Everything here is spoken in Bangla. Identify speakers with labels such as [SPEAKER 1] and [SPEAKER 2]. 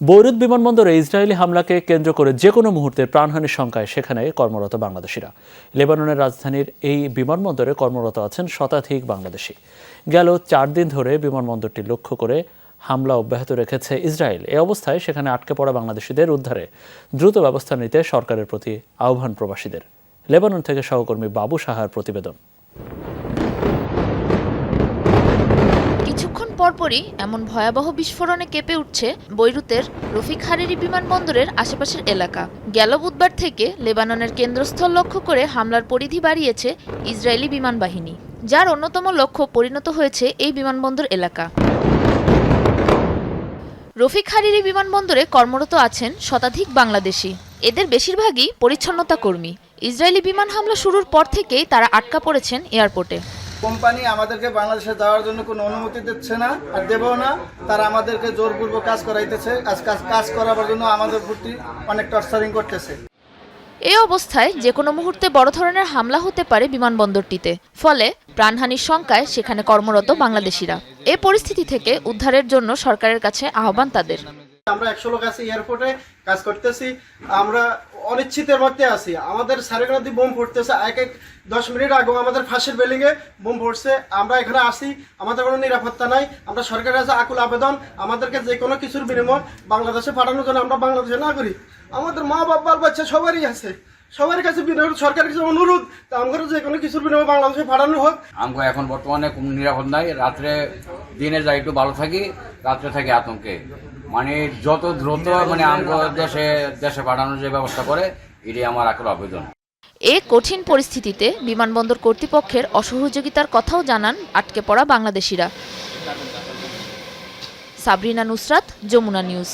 [SPEAKER 1] বৈরুত বিমানবন্দরে ইসরায়েলি হামলাকে কেন্দ্র করে যে কোনো মুহূর্তে প্রাণহানির শঙ্কায় সেখানে কর্মরত বাংলাদেশিরা। লেবাননের রাজধানীর এই বিমানবন্দরে কর্মরত আছেন শতাধিক বাংলাদেশি। গেল 4 দিন ধরে বিমানবন্দরটি লক্ষ্য করে হামলা অব্যাহত রেখেছে ইসরায়েল। এই অবস্থায় সেখানে আটকে পড়া বাংলাদেশিদের উদ্ধারে দ্রুত ব্যবস্থা নিতে সরকারের প্রতি আহ্বান প্রবাসীদের। লেবানন থেকে সহকর্মী বাবু সাহার প্রতিবেদন।
[SPEAKER 2] কিছুক্ষণ পরপরই এমন ভয়াবহ বিস্ফোরণে কেঁপে উঠছে বৈরুতের রফিক হারিরি বিমানবন্দরের আশেপাশের এলাকা। গেল বুধবার থেকে লেবাননের কেন্দ্রস্থল লক্ষ্য করে হামলার পরিধি বাড়িয়েছে ইসরায়েলি বিমান বাহিনী, যার অন্যতম লক্ষ্য পরিণত হয়েছে এই বিমানবন্দর এলাকা। রফিক হারিরি বিমানবন্দরে কর্মরত আছেন শতাধিক বাংলাদেশি। এদের বেশিরভাগই পরিচ্ছন্নতা কর্মী। ইসরায়েলি বিমান হামলা শুরুর পর থেকেই তারা আটকা পড়েছেন এয়ারপোর্টে।
[SPEAKER 3] কোম্পানি আমাদেরকে বাংলাদেশে যাওয়ার জন্য কোনো অনুমতি দিচ্ছে না আর দেবেও না। তারা আমাদেরকে জোরপূর্বক কাজ করাইতেছে, কাজ করাবার জন্য আমাদের প্রতি অনেক টর্চারিং করতেছে।
[SPEAKER 2] এই অবস্থায় যে কোনো মুহূর্তে বড় ধরনের হামলা হতে পারে বিমানবন্দরটিতে, ফলে প্রাণহানির শঙ্কায় সেখানে কর্মরত বাংলাদেশিরা। এই পরিস্থিতি থেকে উদ্ধারের জন্য সরকারের কাছে আহ্বান তাদের।
[SPEAKER 3] আমরা 100 লোক আছি এয়ারপোর্টে কাজ করতেছি, আমরা অনিশ্চিতের মধ্যে আছি। আমাদের সারেগাদি বোম ফুটতেছে, 10 মিনিট আগে আমাদের ফাঁসির বিল্ডিং এ বোম ফুটছে। আমরা এখানে আসি, আমাদের কোনো নিরাপত্তা নাই। আমরা সরকারের কাছে আকুল আবেদন, আমাদেরকে যে কোনো কিছুর বিনিময় বাংলাদেশে পাঠানোর জন্য। আমরা বাংলাদেশে নাগরিক, আমাদের মা বাবার বাচ্চা সবারই আছে, সবার কাছে সরকারের কাছে অনুরোধ আমাদের যে কোনো কিছুর বিনিময় বাংলাদেশে পাঠানো হোক।
[SPEAKER 4] আমরা এখন বর্তমানে কোনো নিরাপদ নাই। রাত্রে দিনে যাই একটু ভালো থাকি, রাত্রে থাকি আতঙ্কে। মানে যত দ্রুত আমরা দেশে পাঠানোর যে ব্যবস্থা করে, এটাই আমার আকুল আবেদন।
[SPEAKER 2] এ কঠিন পরিস্থিতিতে বিমানবন্দর কর্তৃপক্ষের অসহযোগিতার কথাও জানান আটকে পড়া বাংলাদেশিরা। সাবরিনা নুসরাত, যমুনা নিউজ।